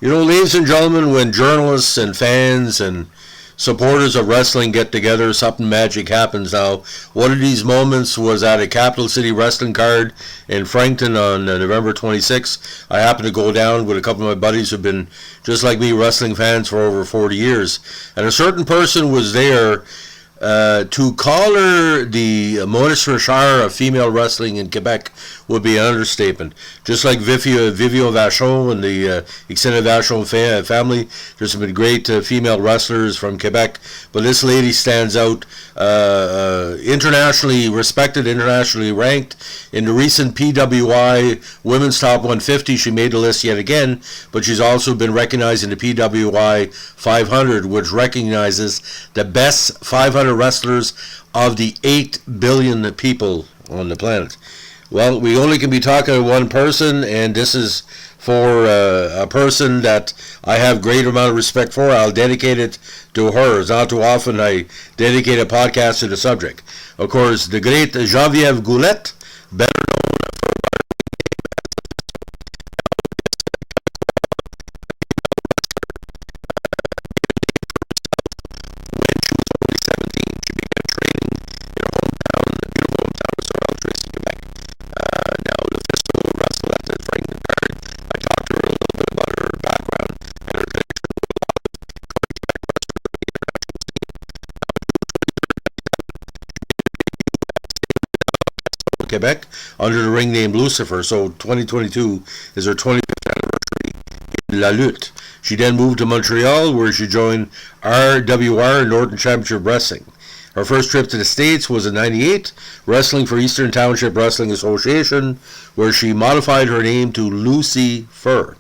Ladies and gentlemen, when journalists and fans and supporters of wrestling get together, something magic happens now. One of these moments was at a Capital City Wrestling card in Frankton on November 26th. I happened to go down with a couple of my buddies who've been, just like me, wrestling fans for over 40 years. And a certain person was there to call her the Monish Richard of female wrestling in Quebec would be an understatement. Just like Vivio Vachon and the extended Vachon family, there's been great female wrestlers from Quebec, but this lady stands out, internationally respected, internationally ranked. In the recent PWI Women's Top 150, she made the list yet again, but she's also been recognized in the PWI 500, which recognizes the best 500 wrestlers of the 8 billion people on the planet. Well, we only can be talking to one person, and this is for a person that I have great amount of respect for. I'll dedicate it to her. It's not too often I dedicate a podcast to the subject. Of course, the great Geneviève Goulet, better known Quebec under the ring name LuFisto. So 2022 is her 25th anniversary in La Lutte. She then moved to Montreal, where she joined RWR, Northern Championship Wrestling. Her first trip to the States was in '98, wrestling for Eastern Township Wrestling Association, where she modified her name to LuFisto.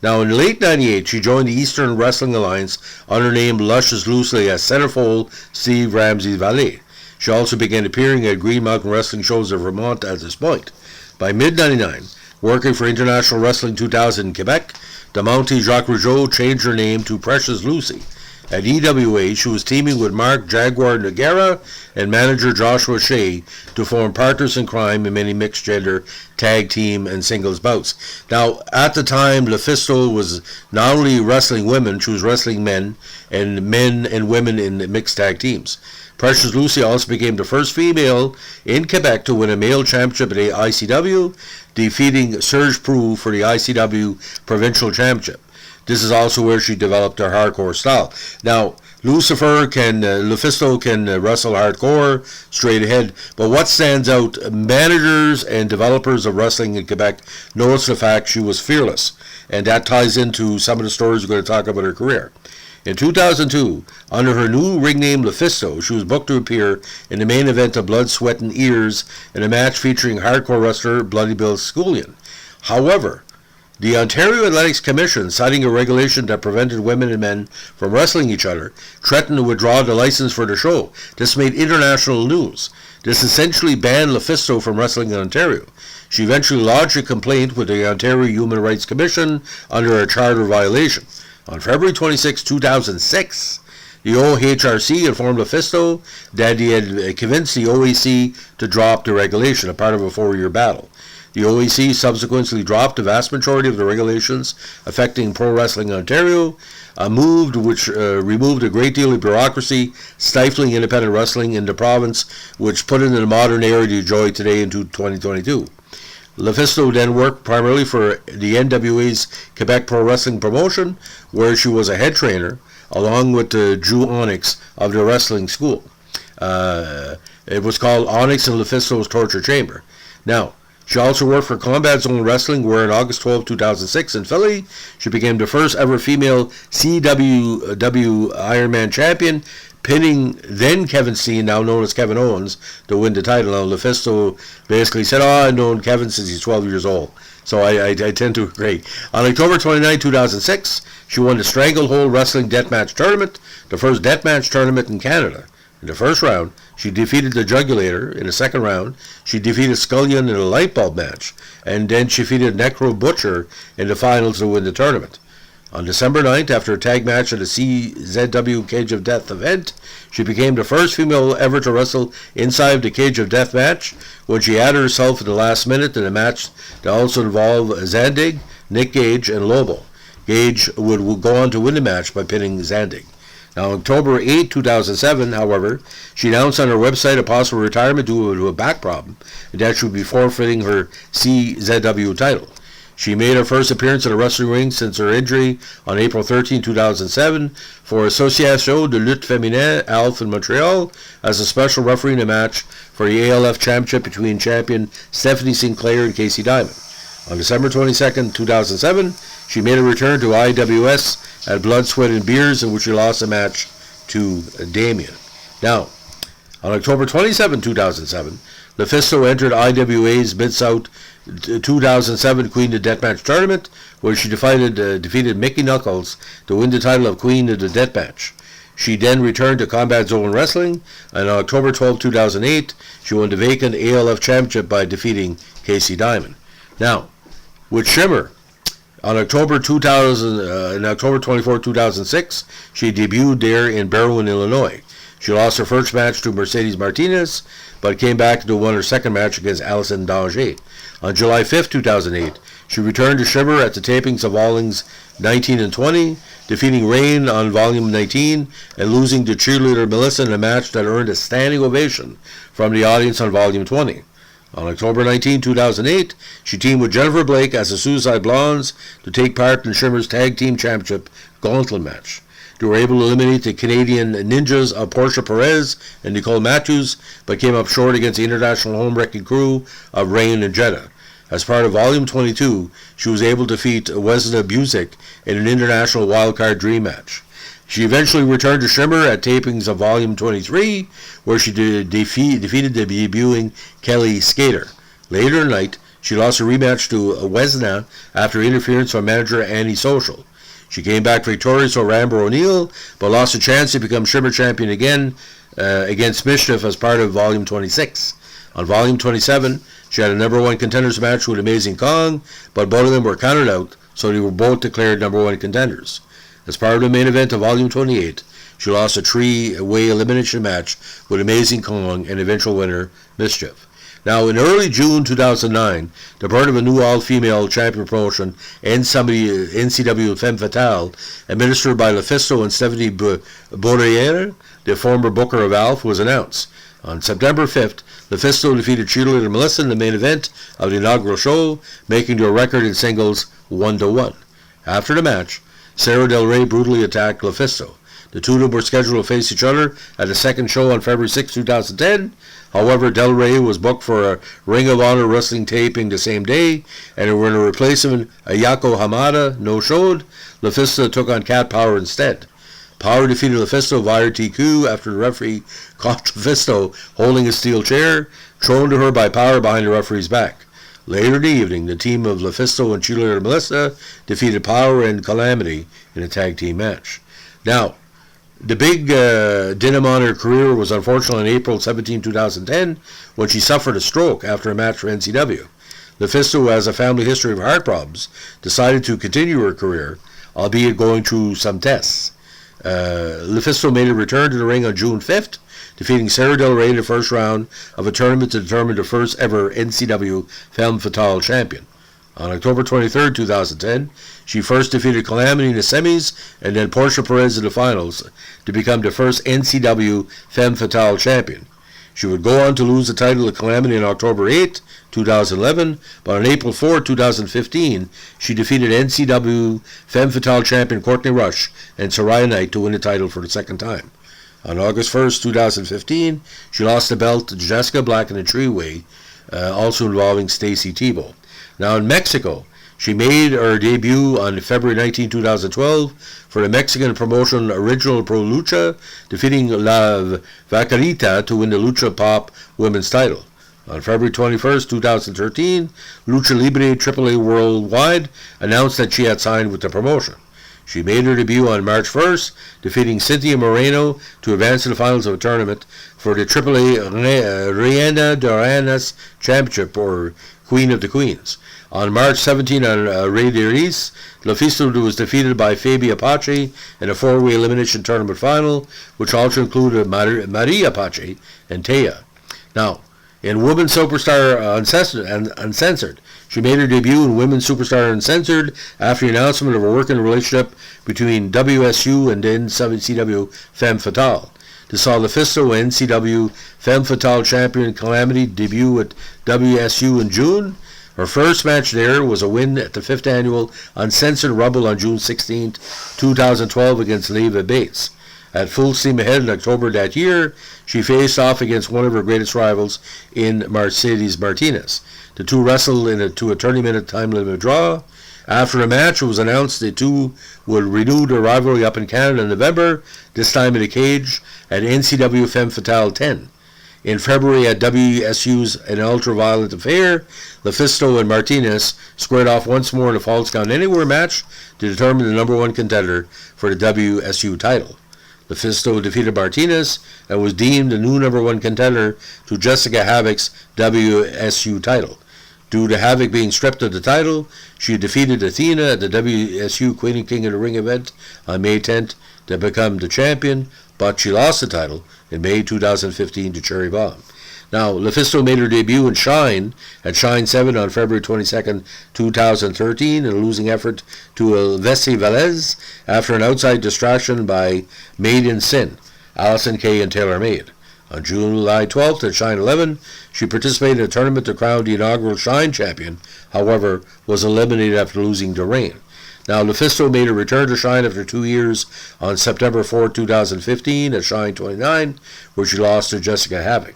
Now, in late '98, she joined the Eastern Wrestling Alliance under the name Luscious Loosely as centerfold Steve Ramsey's valet. She also began appearing at Green Mountain Wrestling shows of Vermont at this point. By mid-'99, working for International Wrestling 2000 in Quebec, the Mountie Jacques Rougeau changed her name to Precious Lucy. At EWA, she was teaming with Mark Jaguar Noguera and manager Joshua Shea to form partners in crime in many mixed-gender tag team and singles bouts. Now, at the time, LuFisto was not only wrestling women, she was wrestling men and women in mixed tag teams. Precious Lucy also became the first female in Quebec to win a male championship at the ICW, defeating Serge Prou for the ICW Provincial Championship. This is also where she developed her hardcore style. Now, LuFisto can wrestle hardcore, straight ahead, but what stands out, managers and developers of wrestling in Quebec notice the fact she was fearless, and that ties into some of the stories we're going to talk about her career. In 2002, under her new ring name LuFisto, she was booked to appear in the main event of Blood, Sweat, and Ears in a match featuring hardcore wrestler Bloody Bill Scullion. However, the Ontario Athletics Commission, citing a regulation that prevented women and men from wrestling each other, threatened to withdraw the license for the show. This made international news. This essentially banned LuFisto from wrestling in Ontario. She eventually lodged a complaint with the Ontario Human Rights Commission under a charter violation. On February 26, 2006, the OHRC informed LuFisto that he had convinced the OAC to drop the regulation, a part of a 4-year battle. The OAC subsequently dropped the vast majority of the regulations affecting pro wrestling in Ontario, a move which removed a great deal of bureaucracy, stifling independent wrestling in the province, which put it in the modern era to enjoy today into 2022. LuFisto then worked primarily for the NWA's Quebec Pro Wrestling promotion, where she was a head trainer, along with Drew Onyx of the wrestling school. It was called Onyx and LuFisto's Torture Chamber. Now, she also worked for Combat Zone Wrestling, where on August 12, 2006 in Philly, she became the first ever female CWW Ironman champion, pinning then Kevin Steen, now known as Kevin Owens, to win the title. Now, LuFisto basically said, I've known Kevin since he's 12 years old. So I tend to agree. On October 29, 2006, she won the Stranglehold Wrestling Deathmatch Tournament, the first deathmatch tournament in Canada. In the first round, she defeated the Jugulator. In the second round, she defeated Scullion in a light bulb match, and then she defeated Necro Butcher in the finals to win the tournament. On December 9th, after a tag match at a CZW Cage of Death event, she became the first female ever to wrestle inside the Cage of Death match when she added herself at the last minute in a match that also involved Zandig, Nick Gage, and Lobo. Gage would go on to win the match by pinning Zandig. Now, on October 8, 2007, however, she announced on her website a possible retirement due to a back problem, and that she would be forfeiting her CZW title. She made her first appearance in a wrestling ring since her injury on April 13, 2007, for Association de Lutte Féminine ALF in Montreal as a special referee in a match for the ALF Championship between champion Stephanie Sinclair and Casey Diamond. On December 22, 2007, she made a return to IWS at Blood, Sweat, and Beers, in which she lost a match to Damien. Now, on October 27, 2007, LuFisto entered IWA's Mid-South 2007 Queen of the Deathmatch tournament, where she defeated Mickey Knuckles to win the title of Queen of the Deathmatch. She then returned to Combat Zone Wrestling, and on October 12, 2008, she won the vacant ALF Championship by defeating Casey Diamond. Now, with Shimmer, on October 24, 2006, she debuted there in Berwyn, Illinois. She lost her first match to Mercedes Martinez, but came back to win her second match against Alison Danger. On July 5, 2008, she returned to Shimmer at the tapings of Volumes 19 and 20, defeating Rain on Volume 19 and losing to cheerleader Melissa in a match that earned a standing ovation from the audience on Volume 20. On October 19, 2008, she teamed with Jennifer Blake as the Suicide Blondes to take part in Shimmer's Tag Team Championship Gauntlet match. They were able to eliminate the Canadian Ninjas of Portia Perez and Nicole Matthews, but came up short against the International Home Wrecking Crew of Rain and Jeddah. As part of Volume 22, she was able to defeat Wesna Busick in an International Wildcard Dream match. She eventually returned to Shimmer at tapings of Volume 23, where she defeated the debuting Kelly Skater. Later in the night, she lost a rematch to Wesna after interference from manager Annie Social. She came back victorious over Amber O'Neal, but lost a chance to become Shimmer champion again against Mischief as part of Volume 26. On Volume 27, she had a number one contenders match with Amazing Kong, but both of them were counted out, so they were both declared number one contenders. As part of the main event of Volume 28, she lost a three-way elimination match with Amazing Kong and eventual winner Mischief. Now, in early June 2009, the birth of a new all-female champion promotion, NCW Femme Fatale, administered by LuFisto and Stephanie Bourrier, the former booker of ALF, was announced. On September 5th, LuFisto defeated cheerleader Melissa in the main event of the inaugural show, making their record in singles 1-1. After the match, Sarah Del Rey brutally attacked LuFisto. The two of them were scheduled to face each other at the second show on February 6, 2010. However, Del Rey was booked for a Ring of Honor wrestling taping the same day, and when a replacement, Ayako Hamada, no-showed, LuFisto took on Cat Power instead. Power defeated LuFisto via TQ after the referee caught LuFisto holding a steel chair, thrown to her by Power behind the referee's back. Later in the evening, the team of LuFisto and cheerleader Melissa defeated Power and Calamity in a tag team match. Now, the big denim on her career was unfortunately on April 17, 2010, when she suffered a stroke after a match for NCW. LuFisto, who has a family history of heart problems, decided to continue her career, albeit going through some tests. LuFisto made a return to the ring on June 5th, defeating Sarah Del Rey in the first round of a tournament to determine the first ever NCW Femme Fatale champion. On October 23, 2010, she first defeated Calamity in the semis and then Portia Perez in the finals to become the first NCW Femme Fatale champion. She would go on to lose the title to Calamity on October 8, 2011, but on April 4, 2015, she defeated NCW Femme Fatale champion Courtney Rush and Soraya Knight to win the title for the second time. On August 1, 2015, she lost the belt to Jessica Black in a three-way, also involving Stacy Tebow. Now in Mexico, she made her debut on February 19, 2012 for the Mexican promotion Original Pro Lucha, defeating La Vaquerita to win the Lucha Pop Women's title. On February 21, 2013, Lucha Libre AAA Worldwide announced that she had signed with the promotion. She made her debut on March 1st, defeating Cynthia Moreno to advance to the finals of a tournament for the AAA Reina de Reinas Championship, or Queen of the Queens. On March 17 on Rey de Reis, LuFisto was defeated by Fabi Apache in a four-way elimination tournament final, which also included Maria Apache and Taya. Now, In Women's Superstar Uncensored, she made her debut in Women's Superstar Uncensored after the announcement of a working relationship between WSU and NCW Femme Fatale. This saw LuFisto, NCW Femme Fatale champion Calamity, debut at WSU in June. Her first match there was a win at the 5th Annual Uncensored Rumble on June 16, 2012 against Leva Bates. At full steam ahead in October that year, she faced off against one of her greatest rivals in Mercedes Martinez. The two wrestled to a 30-minute time limit draw. After the match, it was announced the two would renew their rivalry up in Canada in November, this time in a cage at NCW Femme Fatale 10. In February at WSU's An Ultraviolet Affair, LuFisto and Martinez squared off once more in a Falls Count Anywhere match to determine the number one contender for the WSU title. LuFisto defeated Martinez and was deemed the new number one contender to Jessica Havoc's WSU title. Due to Havoc being stripped of the title, she defeated Athena at the WSU Queen and King of the Ring event on May 10th to become the champion, but she lost the title in May 2015 to Cherry Bomb. Now, LuFisto made her debut in Shine at Shine 7 on February 22, 2013 in a losing effort to Elvesi Velez after an outside distraction by Made in Sin, Allison Kay and Taylor Made. On July 12th at Shine 11, she participated in a tournament to crown the inaugural Shine champion, however, was eliminated after losing to Rain. Now, LuFisto made a return to Shine after 2 years on September 4, 2015 at Shine 29, where she lost to Jessica Havoc.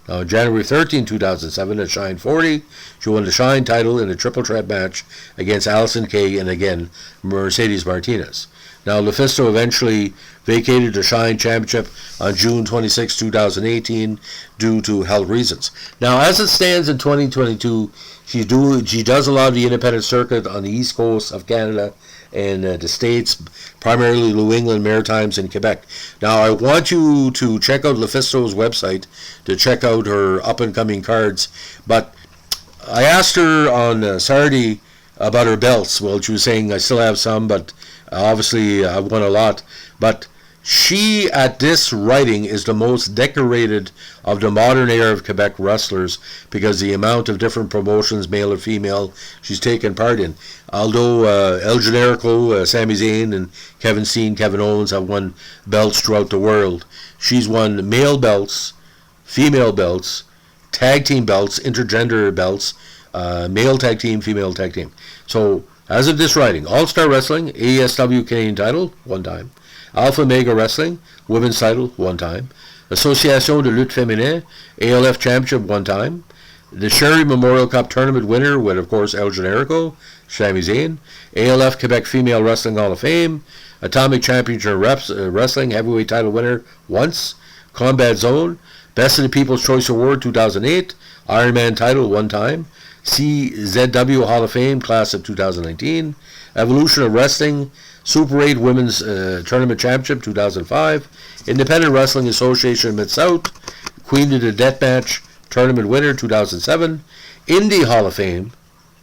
Now, on January 13, 2007 at Shine 40, she won the Shine title in a triple threat match against Allison Kay and again Mercedes Martinez. Now, LuFisto eventually vacated the Shine Championship on June 26, 2018 due to health reasons. Now, as it stands in 2022, she does a lot of the independent circuit on the east coast of Canada and the States, primarily New England, Maritimes, and Quebec. Now, I want you to check out LuFisto's website to check out her up-and-coming cards, but I asked her on Saturday about her belts. Well, she was saying, I still have some, but obviously I've won a lot. But she, at this writing, is the most decorated of the modern era of Quebec wrestlers because the amount of different promotions, male or female, she's taken part in. Although El Generico, Sami Zayn, and Kevin Steen, Kevin Owens have won belts throughout the world, she's won male belts, female belts, tag team belts, intergender belts, male tag team, female tag team. So, as of this writing, All-Star Wrestling, AESW Canadian title, 1 time. Alpha Mega Wrestling, women's title, 1 time. Association de Lutte Féminin, ALF Championship, 1 time. The Sherry Memorial Cup Tournament winner with, of course, El Generico, Sami Zayn. ALF Quebec Female Wrestling Hall of Fame. Atomic Championship Wrestling Heavyweight title winner once. Combat Zone, Best of the People's Choice Award 2008. Ironman title, 1 time. CZW Hall of Fame Class of 2019. Evolution of Wrestling Super 8 Women's Tournament Championship 2005. Independent Wrestling Association Mid-South Queen of the Deathmatch Tournament winner 2007. Indie Hall of Fame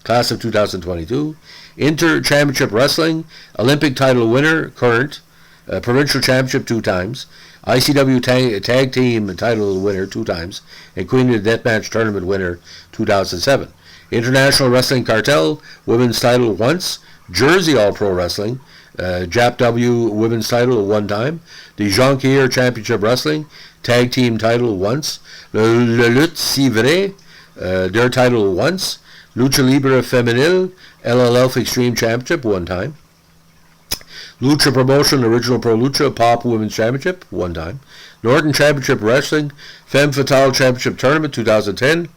Class of 2022. Inter-Championship Wrestling Olympic title winner current. Provincial Championship 2 times. ICW Tag Team title winner 2 times. And Queen of the Deathmatch Tournament winner 2007. International Wrestling Cartel Women's title once. Jersey All-Pro Wrestling JAPW Women's title 1 time. The Jonquière Championship Wrestling Tag Team title once. Le Lutte Si Vrai their title once. Lucha Libre Femenil LLF Extreme Championship 1 time. Lucha Promotion Original Pro Lucha Pop Women's Championship 1 time. Norton Championship Wrestling Femme Fatale Championship Tournament 2010.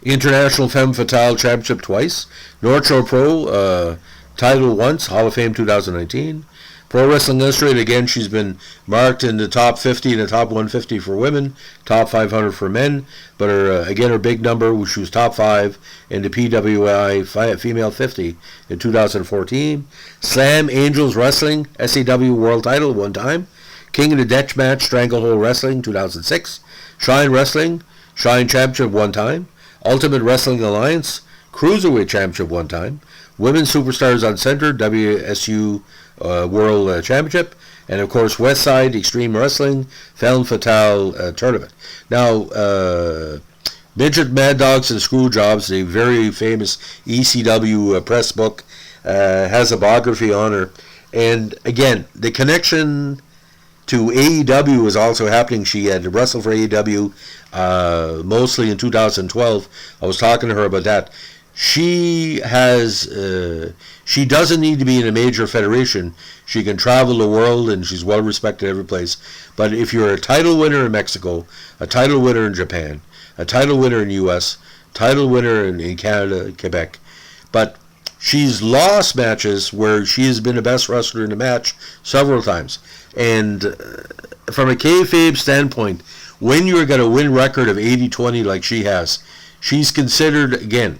International Femme Fatale Championship twice. North Shore Pro title once, Hall of Fame 2019. Pro Wrestling Illustrated, again, she's been marked in the top 50 and the top 150 for women, top 500 for men, but her big number, which was top 5 in the PWI Female 50 in 2014. Slam Angels Wrestling, SAW World Title 1 time. King of the Deathmatch Stranglehold Wrestling 2006. Shine Wrestling, Shine Championship 1 time. Ultimate Wrestling Alliance Cruiserweight Championship 1 time. Women's Superstars Uncensored WSU World Championship. And, of course, Westside Extreme Wrestling Femme Fatale Tournament. Now, Midget Mad Dogs and Screwjobs, a very famous ECW press book, has a biography on her. And, again, the connection to AEW was also happening. She had wrestled for AEW mostly in 2012. I was talking to her about that. She doesn't need to be in a major federation. She can travel the world, and she's well respected every place. But if you're a title winner in Mexico, a title winner in Japan, a title winner in U.S., title winner in Canada, Quebec, but she's lost matches where she has been the best wrestler in the match several times. And from a kayfabe standpoint, when you're got a win record of 80-20 like she has, she's considered, again,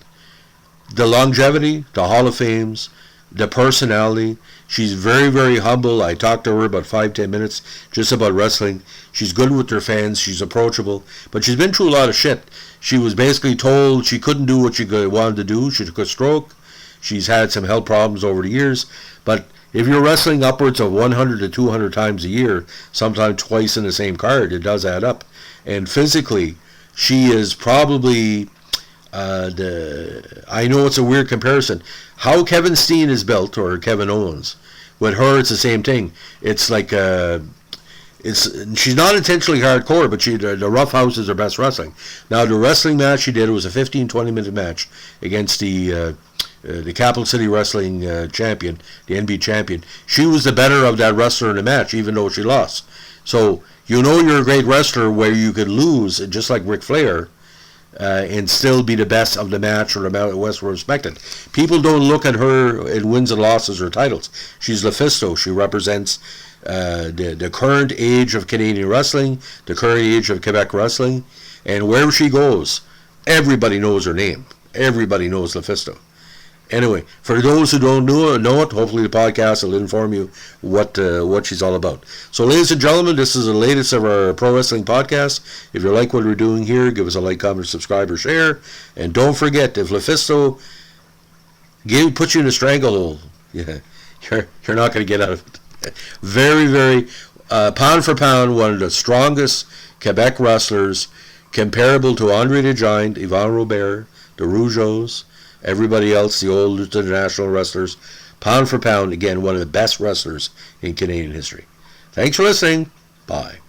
the longevity, the Hall of Fames, the personality. She's very, very humble. I talked to her about 5-10 minutes just about wrestling. She's good with her fans. She's approachable. But she's been through a lot of shit. She was basically told she couldn't do what she wanted to do. She took a stroke. She's had some health problems over the years. But if you're wrestling upwards of 100 to 200 times a year, sometimes twice in the same card, it does add up. And physically, she is probably... I know it's a weird comparison. How Kevin Steen is built, or Kevin Owens, with her it's the same thing. It's like she's not intentionally hardcore, but the Rough House is her best wrestling. Now the wrestling match she did was a 15-20 minute match against the Capital City Wrestling champion, the NB champion. She was the better of that wrestler in the match, even though she lost. So you know you're a great wrestler where you could lose, just like Ric Flair. And still be the best of the match or the West were respected. People don't look at her in wins and losses or titles. She's LuFisto. She represents the current age of Canadian wrestling, the current age of Quebec wrestling, and wherever she goes, everybody knows her name. Everybody knows LuFisto. Anyway, for those who don't know it, hopefully the podcast will inform you what she's all about. So, ladies and gentlemen, this is the latest of our Pro Wrestling podcast. If you like what we're doing here, give us a like, comment, subscribe, or share. And don't forget, if LuFisto puts you in a stranglehold, you're not going to get out of it. Very, very, pound for pound, one of the strongest Quebec wrestlers, comparable to Andre the Giant, Yvan Robert, the Rougeaus, everybody else, the old international wrestlers. Pound for pound, again, one of the best wrestlers in Canadian history. Thanks for listening. Bye.